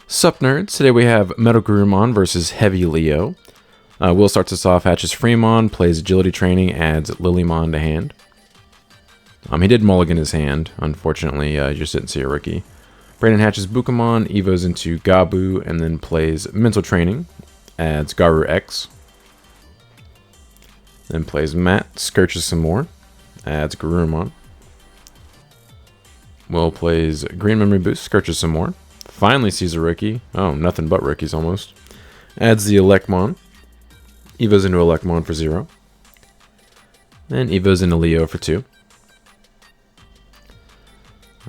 Sup nerds, today we have MetalGarurumon versus HeavyLeo. Will starts us off, hatches Freemon, plays Agility Training, adds HeavyLeomon to hand. He did mulligan his hand, unfortunately, you just didn't see a rookie. Brandon hatches Bukamon, evos into Gabu, and then plays Mental Training, adds Garu X. Then plays Matt, Scourges some more, adds Garurumon. Will plays Green Memory Boost, Scourges some more. Finally sees a rookie. Oh, nothing but rookies almost. Adds the HeavyLeomon. Evos into HeavyLeomon for 0. And evos into Leo for 2.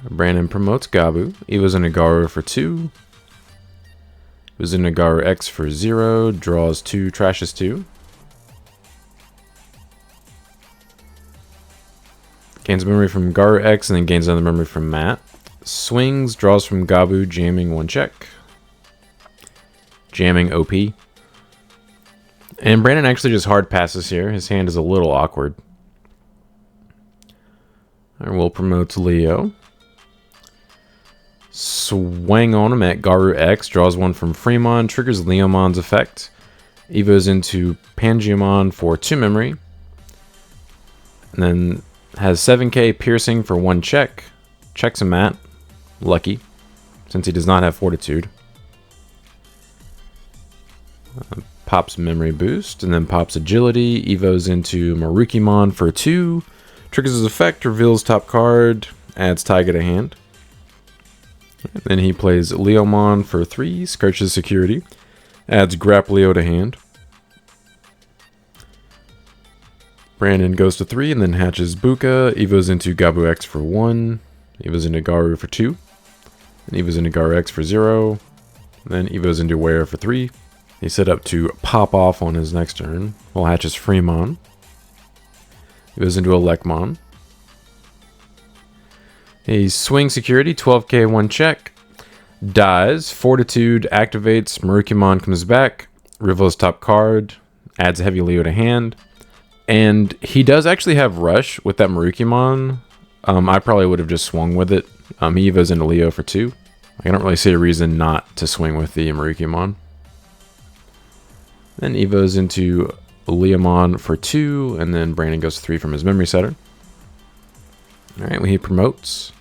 Brandon promotes Gabu. Evos into Garu for 2. Evos into Garu X for 0. Draws 2, trashes 2. Gains memory from Garu X and then gains another memory from Matt. Swings, draws from Gabu, jamming 1 check. Jamming OP. And Brandon actually just hard passes here. His hand is a little awkward. I will promote Leo. Swing on him at Garu X, draws 1 from Freemon, triggers Leomon's effect. Evos into Pangeamon for 2 memory. And then has 7k piercing for 1 check. Checks a Matt. Lucky, since he does not have Fortitude. Pops Memory Boost, and then pops Agility. Evos into Marukimon for 2. Triggers his effect, reveals top card, adds Taiga to hand. And then he plays Leomon for 3, Scourges Security, adds Grapleo to hand. Brandon goes to 3 and then hatches Buka. Evos into Gabu X for 1. Evos into Garu for 2. And evos into Garu X for 0. And then evos into Ware for 3. He's set up to pop off on his next turn. Will hatches Freemon. Evos into HeavyLeomon. He swings security, 12k 1 check. Dies. Fortitude activates. Marukimon comes back. Reveals top card. Adds HeavyLeo to hand. And he does actually have Rush with that Marukimon. I probably would have just swung with it. He evos into Leo for 2. I don't really see a reason not to swing with the Marukimon. Then evos into Leomon for 2, and then Brandon goes to 3 from his memory setter. Alright, he promotes.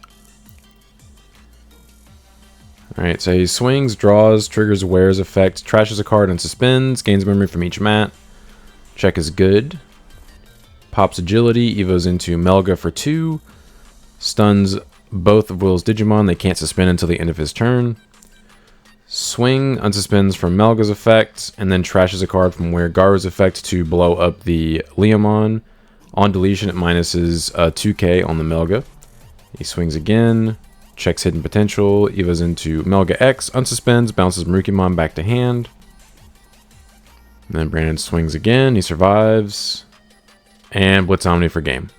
Alright, so he swings, draws, triggers Ware's effect, trashes a card and suspends, gains memory from each mat. Check is good. Pops Agility, evos into Melga for 2. Stuns both of Will's Digimon. They can't suspend until the end of his turn. Swing, unsuspends from Melga's effect, and then trashes a card from Ware Garu's effect to blow up the Leomon. On deletion, it minuses 2k on the Melga. He swings again, checks hidden potential, evos into Melga X, unsuspends, bounces Marukimon back to hand. And then Brandon swings again, he survives, and Blitz Omni for game.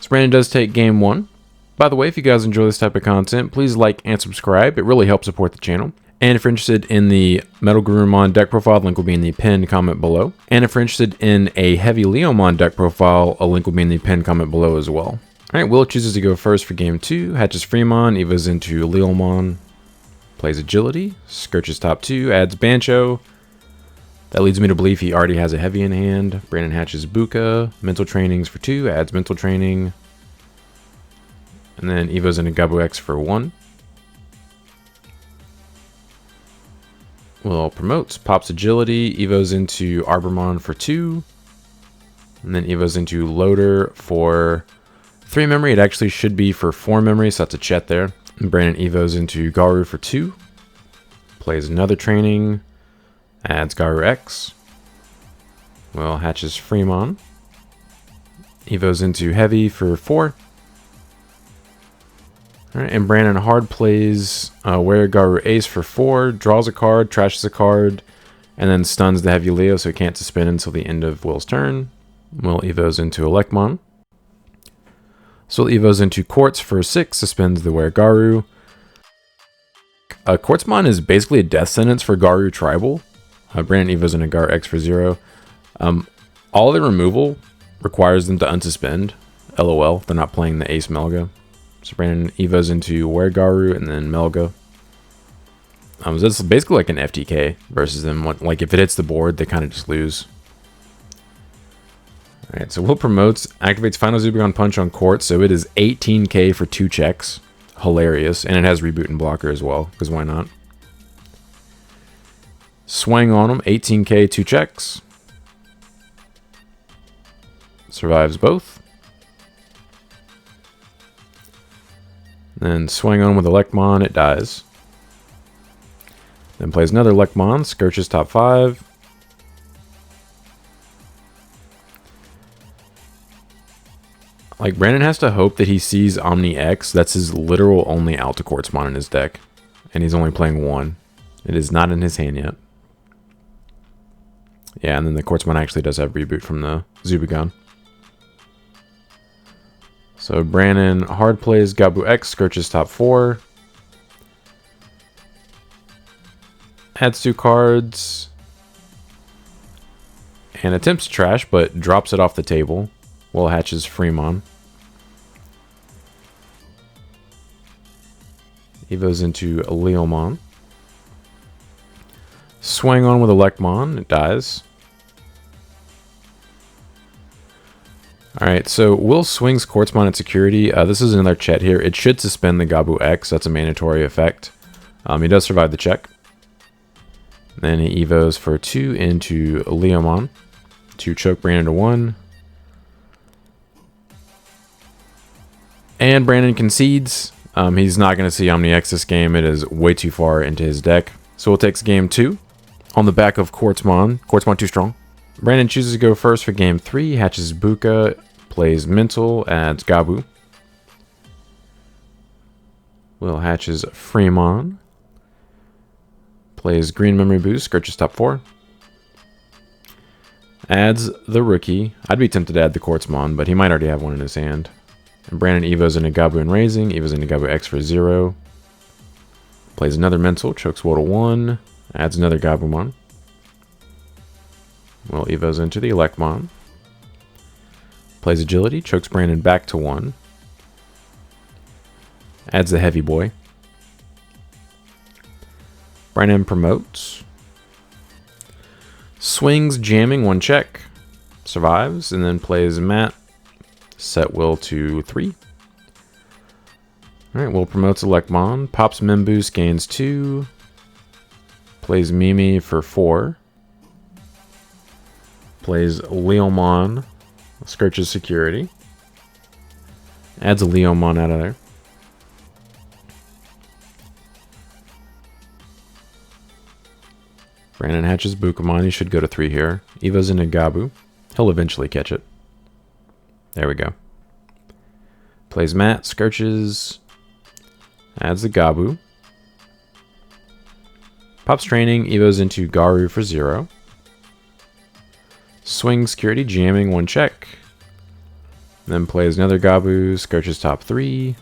So Brandon does take game 1. By the way, if you guys enjoy this type of content, please like and subscribe. It really helps support the channel. And if you're interested in the MetalGarurumon deck profile, the link will be in the pinned comment below. And if you're interested in a HeavyLeomon deck profile, a link will be in the pinned comment below as well. Alright, Will chooses to go first for game 2, hatches Freemon, evos into Leomon, plays Agility, Scourges top 2, adds Bancho. That leads me to believe he already has a Heavy in hand. Brandon hatches Buka, Mental Trainings for 2, adds Mental Training. And then evos into Gabu X for 1. Will promotes, pops Agility, evos into Arbormon for 2. And then evos into Loader for 3 memory. It actually should be for 4 memory, so that's a chet there. And Brandon evos into Garu for 2. Plays another training. Adds Garu X. Will hatches Freemon. Evos into Heavy for 4. Alright, and Brandon hard plays Ware Garu Ace for 4, draws a card, trashes a card, and then stuns the HeavyLeo so he can't suspend until the end of Will's turn. Will evos into HeavyLeomon. So Will evos into Quartz for 6, suspends the Ware Garu. Quartzmon is basically a death sentence for Garu Tribal. Brandon evos into Garu X for 0. All the removal requires them to unsuspend. LOL, they're not playing the Ace Melga. So Brandon evos into Ware Garu and then Melga. This is basically like an FTK versus them. Like if it hits the board, they kind of just lose. Alright, so Will promotes, activates Final Zubigon Punch on court, so it is 18k for 2 checks. Hilarious. And it has Reboot and Blocker as well, because why not? Swing on him, 18k, 2 checks. Survives both. Then swing on with Elecmon, it dies. Then plays another Elecmon, Scourges top 5. Like, Brandon has to hope that he sees Omni X. That's his literal only Alta Quartzmon in his deck. And he's only playing 1. It is not in his hand yet. Yeah, and then the Quartzmon actually does have Reboot from the Zubigon. So Brandon hard plays Gabu X, Scourges top 4. Adds 2 cards. And attempts to trash, but drops it off the table. Will hatches Fremon. Evos into Leomon. Swing on with Elecmon. It dies. Alright, so Will swings Quartzmon at security. This is another chat here. It should suspend the Gabu X. That's a mandatory effect. He does survive the check. Then he evos for 2 into Leomon to choke Brandon to 1. And Brandon concedes. He's not going to see Omni X this game. It is way too far into his deck. So Will takes game 2 on the back of Quartzmon. Quartzmon too strong. Brandon chooses to go first for game 3. Hatches Buka. Plays Mental. Adds Gabu. Will hatches Fremon. Plays Green Memory Boost. Scourges top 4. Adds the rookie. I'd be tempted to add the Quartzmon, but he might already have one in his hand. And Brandon evos into Gabu and Raising. Evos into Gabu X for 0. Plays another Mental. Chokes Will to 1. Adds another Gabumon. Will evos into the Elecmon. Plays Agility. Chokes Brandon back to 1. Adds the Heavy Boy. Brandon promotes. Swings, jamming, 1 check. Survives, and then plays Matt. Set Will to 3. Alright, Will promotes Elecmon. Pops Memboost, gains 2. Plays Mimi for 4. Plays Leomon. Scourges security. Adds a Leomon out of there. Brandon hatches Bukamon. He should go to 3 here. Evo's into Gabu. He'll eventually catch it. There we go. Plays Matt. Scourges. Adds the Gabu. Pops Training. Evo's into Garu for 0. Swings security. Jamming, 1 check. Then plays another Gabu. Scourges top 3.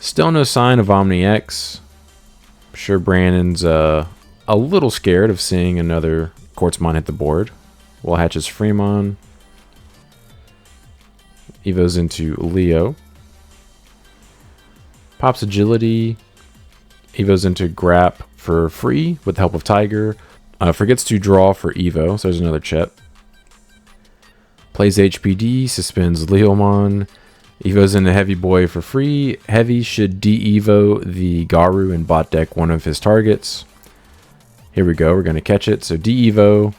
Still no sign of Omni X. I'm sure Brandon's a little scared of seeing another Quartzmon hit the board. Will hatches Fremon. Evo's into Leo. Pops Agility. Evo's into Grap for free with the help of Tiger. Forgets to draw for Evo, so there's another chip. Plays HPD, suspends Leomon. Evo's into Heavy Boy for free. Heavy should de-evo the Garu and bot deck one of his targets. Here we go, we're going to catch it. So de-evo,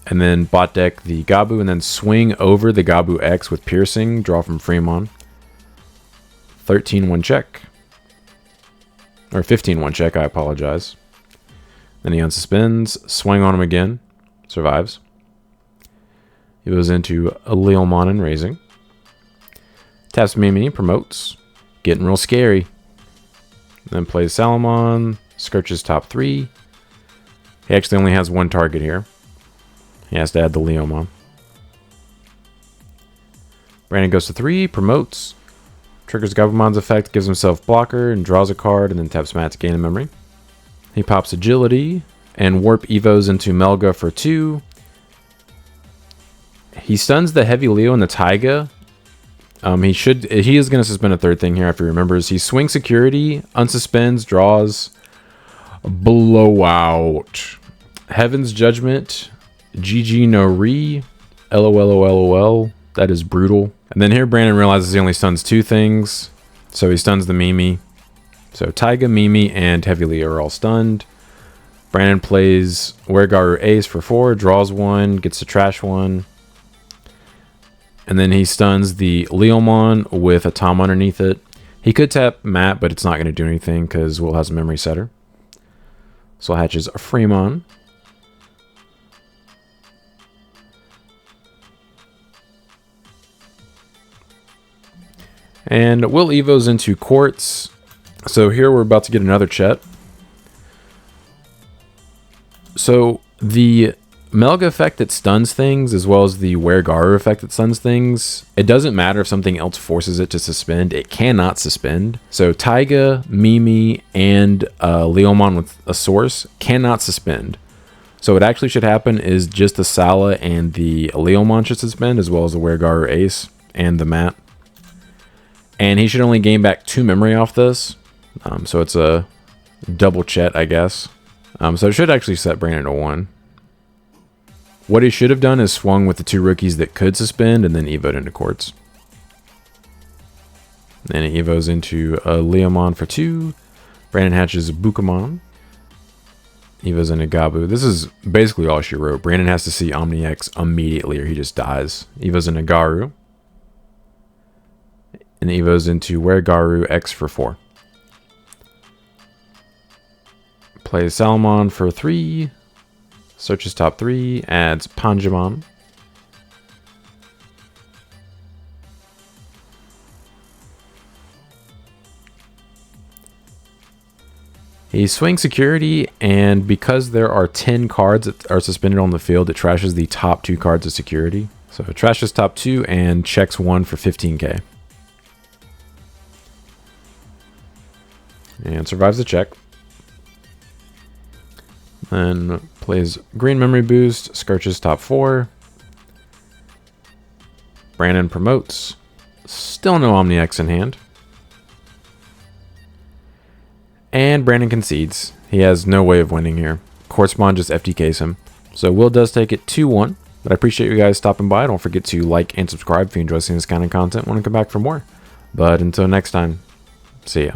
and then bot deck the Gabu, and then swing over the Gabu X with Piercing. Draw from Fremon. 13 1 check. Or 15 1 check, I apologize. Then he unsuspends. Swing on him again. Survives. He goes into a Leomon and Raising. Taps Mimi, promotes. Getting real scary. Then plays Salamon. Scourges top 3. He actually only has 1 target here. He has to add the Leomon. Brandon goes to 3, promotes. Triggers Gabumon's effect, gives himself blocker, and draws a card, and then taps Matt to gain a memory. He pops Agility, and Warp Evos into Melga for 2. He stuns the Heavy Leo and the Taiga. He is going to suspend a third thing here if he remembers. He swings security, unsuspends, draws. Blowout. Heaven's Judgment. GG no re. LOLOLOL. That is brutal. And then here Brandon realizes he only stuns 2 things. So he stuns the Mimi. So Taiga, Mimi, and Heavy Leo are all stunned. Brandon plays Weregaru Ace for 4, draws 1, gets to trash 1. And then he stuns the Leomon with a Tom underneath it. He could tap Matt, but it's not going to do anything because Will has a memory setter. So hatches a Fremon. And Will Evos into Quartz. So here we're about to get another Chet. So the Melga effect that stuns things, as well as the Weregaru effect that stuns things, it doesn't matter if something else forces it to suspend. It cannot suspend. So Taiga, Mimi, and Leomon with a source cannot suspend. So what actually should happen is just the Sala and the Leomon should suspend, as well as the Weregaru Ace and the Matt. And he should only gain back 2 memory off this. So it's a double Chet, I guess. So it should actually set Brandon to 1. What he should have done is swung with the 2 rookies that could suspend and then evoed into Quartz. Then he evos into a Leomon for 2. Brandon hatches a Bukamon. Evos into Gabu. This is basically all she wrote. Brandon has to see Omni X immediately or he just dies. Evos into Garu. And evos into Weregaru X for 4. Plays Salmon for 3. Searches top 3. Adds Panjamon. He swings security, and because there are 10 cards that are suspended on the field, it trashes the top 2 cards of security. So it trashes top 2 and checks 1 for 15k. And survives the check. Then plays green memory boost, Scourges top 4. Brandon promotes. Still no Omni X in hand. And Brandon concedes. He has no way of winning here. Quartzmon just FTKs him. So Will does take it 2-1. But I appreciate you guys stopping by. Don't forget to like and subscribe if you enjoy seeing this kind of content. Want to come back for more. But until next time, see ya.